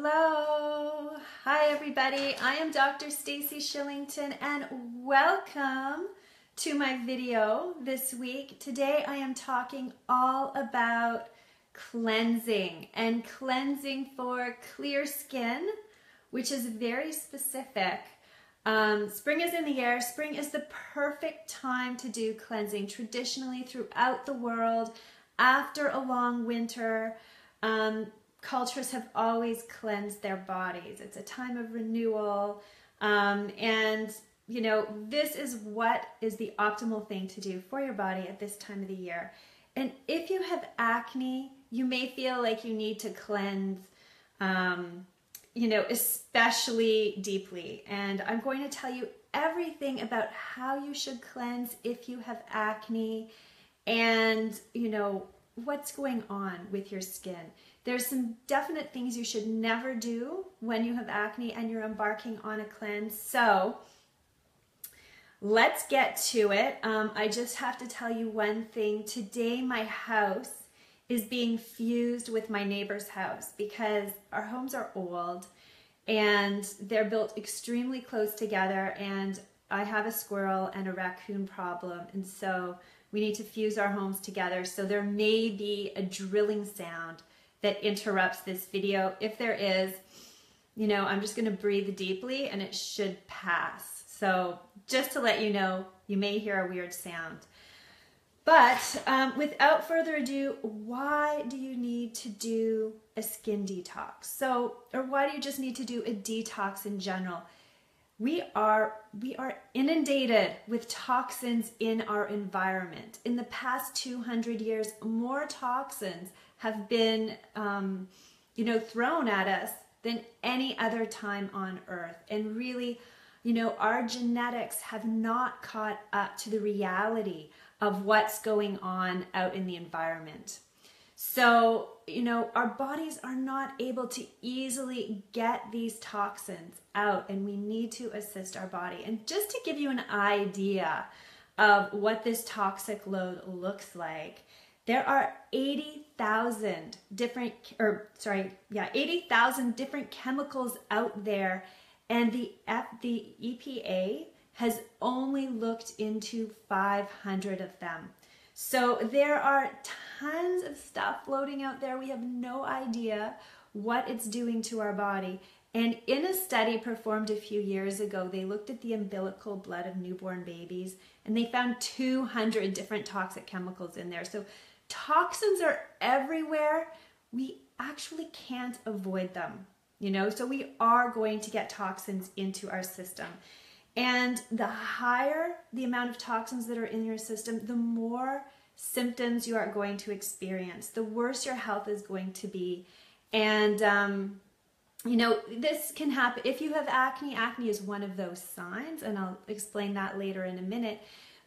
Hello. Hi everybody. I am Dr. Stacy Shillington and welcome to my video this week. Today I am talking all about cleansing and cleansing for clear skin, which is very specific. Spring is in the air. Spring is the perfect time to do cleansing. Traditionally throughout the world, after a long winter, cultures have always cleansed their bodies. It's a time of renewal. And, you know, this is what is the optimal thing to do for your body at this time of the year. And if you have acne, you may feel like you need to cleanse, you know, especially deeply. And I'm going to tell you everything about how you should cleanse if you have acne and, you know, what's going on with your skin. There's some definite things you should never do when you have acne and you're embarking on a cleanse. So let's get to it. I just have to tell you one thing. Today my house is being fused with my neighbor's house because our homes are old and they're built extremely close together, and I have a squirrel and a raccoon problem, and so we need to fuse our homes together. So there may be a drilling sound that interrupts this video. If there is, you know, I'm just going to breathe deeply and it should pass. So just to let you know, you may hear a weird sound. But without further ado, why do you need to do a skin detox? Or why do you just need to do a detox in general? We are inundated with toxins in our environment. In the past 200 years, more toxins have been, you know, thrown at us than any other time on Earth. And really, you know, our genetics have not caught up to the reality of what's going on out in the environment. So, you know, our bodies are not able to easily get these toxins out, and we need to assist our body. And just to give you an idea of what this toxic load looks like, there are 80,000 different, 80,000 different chemicals out there, and the EPA has only looked into 500 of them. So there are tons of stuff floating out there. We have no idea what it's doing to our body. And in a study performed a few years ago, they looked at the umbilical blood of newborn babies and they found 200 different toxic chemicals in there. So toxins are everywhere. We actually can't avoid them, you know, so we are going to get toxins into our system. And the higher the amount of toxins that are in your system, the more symptoms you are going to experience, the worse your health is going to be. And, you know, this can happen if you have acne. Acne is one of those signs, and I'll explain that later in a minute.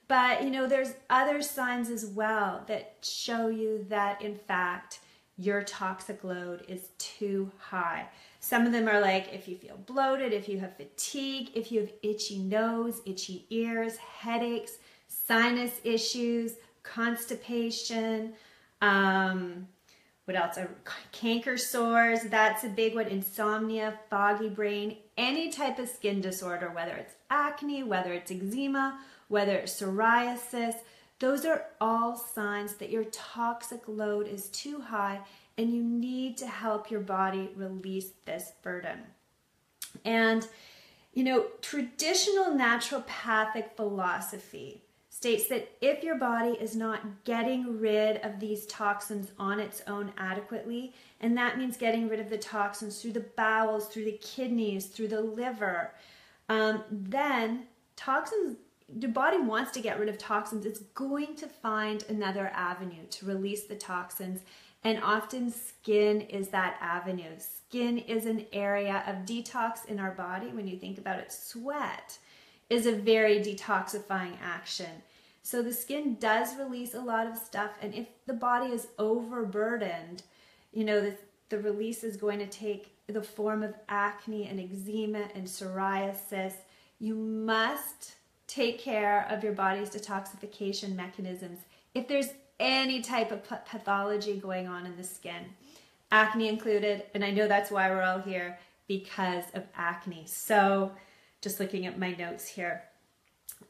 But, you know, there's other signs as well that show you that, in fact, your toxic load is too high. Some of them are like if you feel bloated, if you have fatigue, if you have itchy nose, itchy ears, headaches, sinus issues, constipation, what else? Canker sores, that's a big one, insomnia, foggy brain, any type of skin disorder, whether it's acne, whether it's eczema, whether it's psoriasis. Those are all signs that your toxic load is too high and you need to help your body release this burden. And, you know, traditional naturopathic philosophy states that if your body is not getting rid of these toxins on its own adequately, and that means getting rid of the toxins through the bowels, through the kidneys, through the liver, then toxins, the body wants to get rid of toxins. It's going to find another avenue to release the toxins, and often skin is that avenue. Skin is an area of detox in our body. When you think about it, sweat is a very detoxifying action. So the skin does release a lot of stuff, and if the body is overburdened, you know, the release is going to take the form of acne and eczema and psoriasis. You must take care of your body's detoxification mechanisms if there's any type of pathology going on in the skin. acne included, and I know that's why we're all here, because of acne. So just looking at my notes here.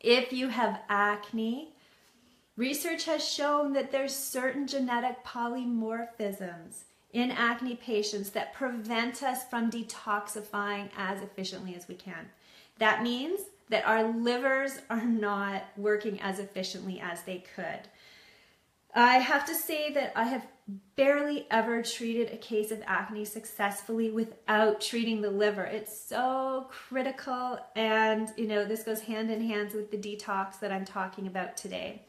If you have acne, research has shown that there's certain genetic polymorphisms in acne patients that prevent us from detoxifying as efficiently as we can. That means that our livers are not working as efficiently as they could. I have to say that I have barely ever treated a case of acne successfully without treating the liver. It's so critical, and this goes hand in hand with the detox that I'm talking about today.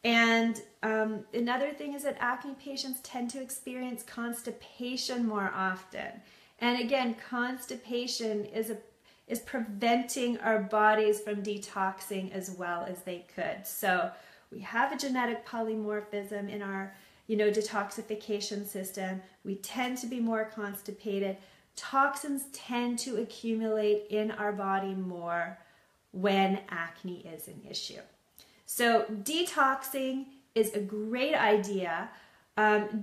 And another thing is that acne patients tend to experience constipation more often. And again, constipation is preventing our bodies from detoxing as well as they could. So we have a genetic polymorphism in our detoxification system. We tend to be more constipated. Toxins tend to accumulate in our body more when acne is an issue. So detoxing is a great idea.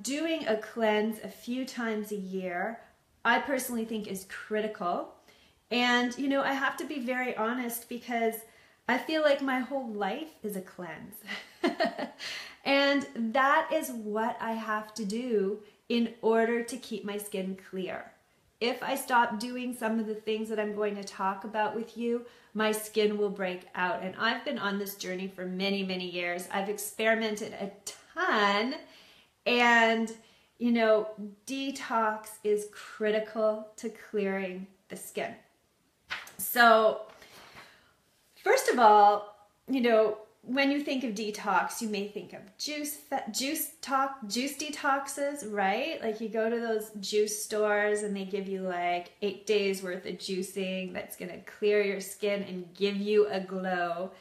Doing a cleanse a few times a year, I personally think is critical. And, I have to be very honest, because I feel like my whole life is a cleanse. And that is what I have to do in order to keep my skin clear. If I stop doing some of the things that I'm going to talk about with you, my skin will break out. And I've been on this journey for many, many years. I've experimented a ton. And, detox is critical to clearing the skin. So, first of all, when you think of detox, you may think of juice detoxes, right? Like you go to those juice stores and they give you like 8 days worth of juicing that's going to clear your skin and give you a glow.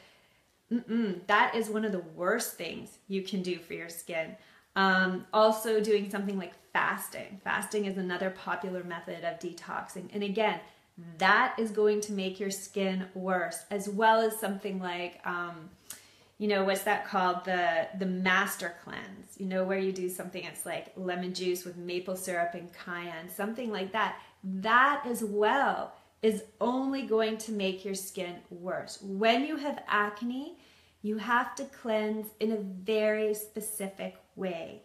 That is one of the worst things you can do for your skin. Also doing something like fasting. Fasting is another popular method of detoxing. And again, that is going to make your skin worse, as well as something like, what's that called? The master cleanse, where you do something that's like lemon juice with maple syrup and cayenne, something like that. That as well is only going to make your skin worse. When you have acne, you have to cleanse in a very specific way.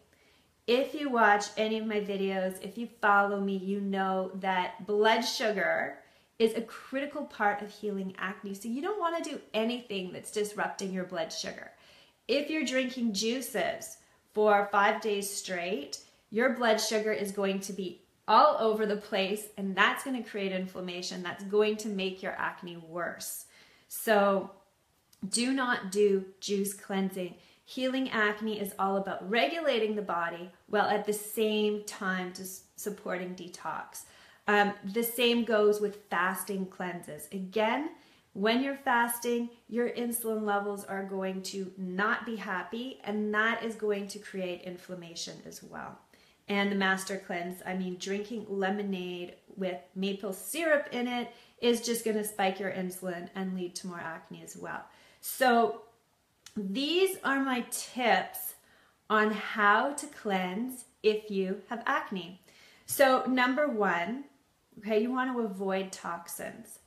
If you watch any of my videos, if you follow me, you know that blood sugar is a critical part of healing acne. So you don't want to do anything that's disrupting your blood sugar. If you're drinking juices for 5 days straight, your blood sugar is going to be all over the place, and that's going to create inflammation. That's going to make your acne worse. So do not do juice cleansing. Healing acne is all about regulating the body while at the same time just supporting detox. The same goes with fasting cleanses. Again, when you're fasting, your insulin levels are going to not be happy, and that is going to create inflammation as well. And the master cleanse, drinking lemonade with maple syrup in it is just going to spike your insulin and lead to more acne as well. So these are my tips on how to cleanse if you have acne. So number one, you want to avoid toxins.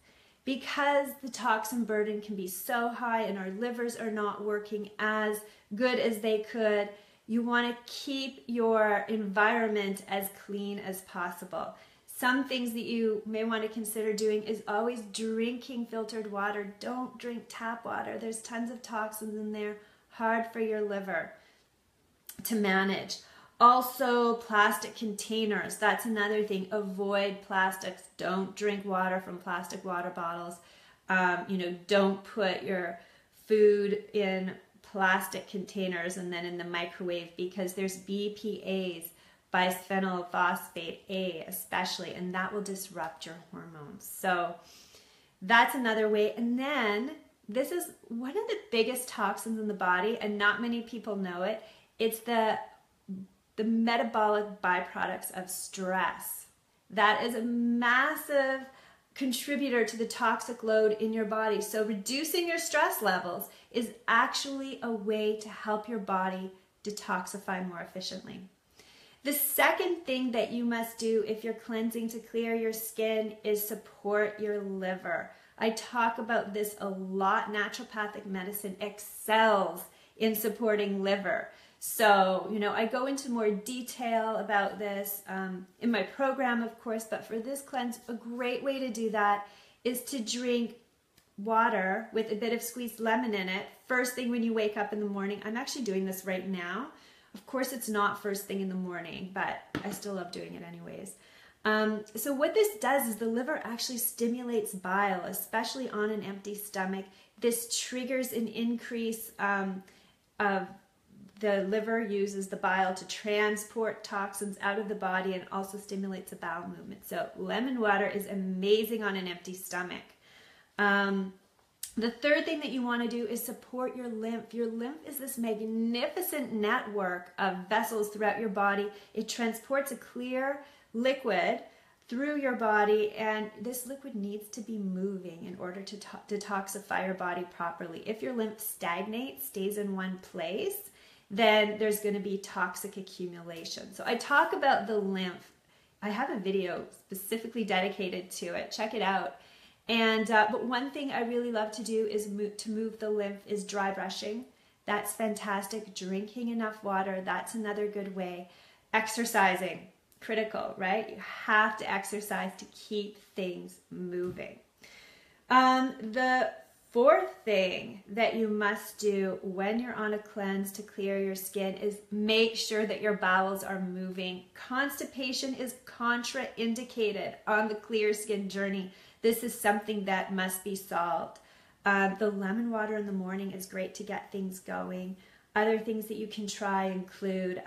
Because the toxin burden can be so high and our livers are not working as good as they could, you want to keep your environment as clean as possible. Some things that you may want to consider doing is always drinking filtered water. Don't drink tap water. There's tons of toxins in there, hard for your liver to manage. Also, plastic containers. That's another thing. Avoid plastics. Don't drink water from plastic water bottles. Don't put your food in plastic containers and then in the microwave, because there's BPAs, bisphenol phosphate A especially, and that will disrupt your hormones. So that's another way. And then this is one of the biggest toxins in the body, and not many people know it. It's the metabolic byproducts of stress. That is a massive contributor to the toxic load in your body. So reducing your stress levels is actually a way to help your body detoxify more efficiently. The second thing that you must do if you're cleansing to clear your skin is support your liver. I talk about this a lot. Naturopathic medicine excels in supporting liver. So, I go into more detail about this in my program, of course, but for this cleanse, a great way to do that is to drink water with a bit of squeezed lemon in it first thing when you wake up in the morning. I'm actually doing this right now. Of course, it's not first thing in the morning, but I still love doing it anyways. So what this does is the liver actually stimulates bile, especially on an empty stomach. This triggers an increase of the liver uses the bile to transport toxins out of the body and also stimulates a bowel movement. So lemon water is amazing on an empty stomach. The third thing that you want to do is support your lymph. Your lymph is this magnificent network of vessels throughout your body. It transports a clear liquid through your body, and this liquid needs to be moving in order to detoxify your body properly. If your lymph stagnates, stays in one place, then there's going to be toxic accumulation. So I talk about the lymph. I have a video specifically dedicated to it. Check it out. And but one thing I really love to do is to move the lymph is dry brushing. That's fantastic. Drinking enough water, that's another good way. Exercising, critical, right? You have to exercise to keep things moving. The fourth thing that you must do when you're on a cleanse to clear your skin is make sure that your bowels are moving. Constipation is contraindicated on the clear skin journey. This is something that must be solved. The lemon water in the morning is great to get things going. Other things that you can try include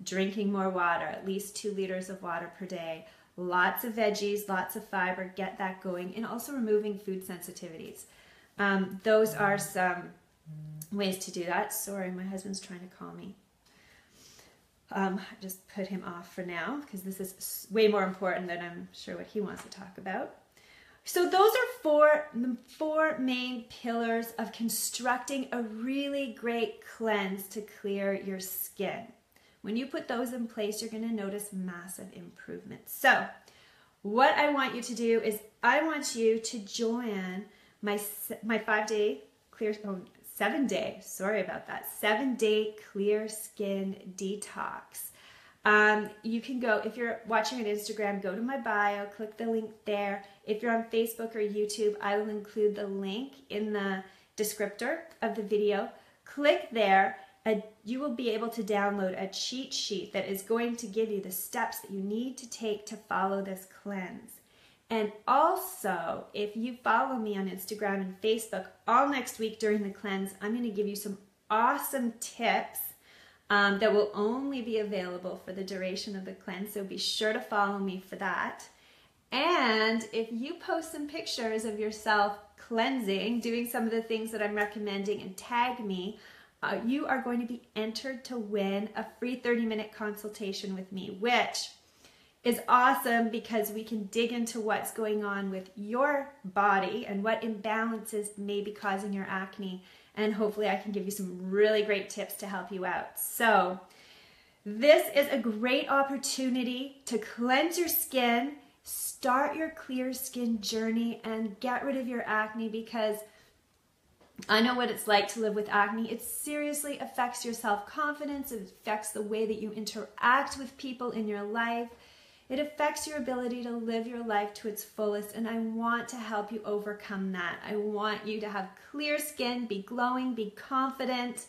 drinking more water, at least 2 liters of water per day. Lots of veggies, lots of fiber, get that going. And also removing food sensitivities. Those are some ways to do that. Sorry, my husband's trying to call me. Just put him off for now because this is way more important than I'm sure what he wants to talk about. So those are the four main pillars of constructing a really great cleanse to clear your skin. When you put those in place, you're going to notice massive improvements. So what I want you to do is I want you to join my 7-day clear, 7-day, sorry about that, 7-day clear skin detox. You can go, if you're watching on Instagram, go to my bio, click the link there. If you're on Facebook or YouTube, I will include the link in the descriptor of the video. Click there, and you will be able to download a cheat sheet that is going to give you the steps that you need to take to follow this cleanse. And also, if you follow me on Instagram and Facebook all next week during the cleanse, I'm going to give you some awesome tips that will only be available for the duration of the cleanse, so be sure to follow me for that. And if you post some pictures of yourself cleansing, doing some of the things that I'm recommending, and tag me, you are going to be entered to win a free 30-minute consultation with me, which is awesome because we can dig into what's going on with your body and what imbalances may be causing your acne. And hopefully I can give you some really great tips to help you out. So this is a great opportunity to cleanse your skin, start your clear skin journey, and get rid of your acne, because I know what it's like to live with acne. It seriously affects your self-confidence. It affects the way that you interact with people in your life. It affects your ability to live your life to its fullest, and I want to help you overcome that. I want you to have clear skin, be glowing, be confident.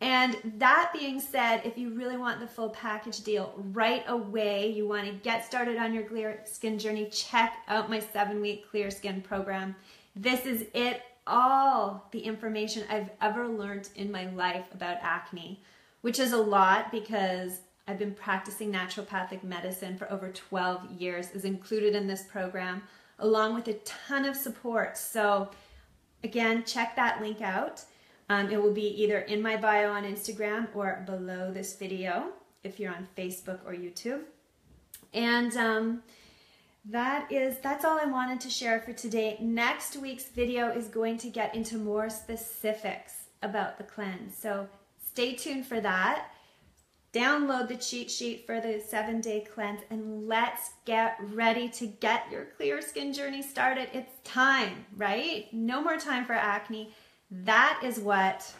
And that being said, if you really want the full package deal right away, you want to get started on your clear skin journey, check out my 7-week clear skin program. This is it, all the information I've ever learned in my life about acne, which is a lot because I've been practicing naturopathic medicine for over 12 years, is included in this program, along with a ton of support. So again, check that link out. It will be either in my bio on Instagram or below this video if you're on Facebook or YouTube. And that's all I wanted to share for today. Next week's video is going to get into more specifics about the cleanse. So stay tuned for that. download the cheat sheet for the 7-day cleanse, and let's get ready to get your clear skin journey started. It's time, right? No more time for acne. That is what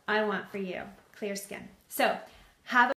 I want for you, clear skin. So have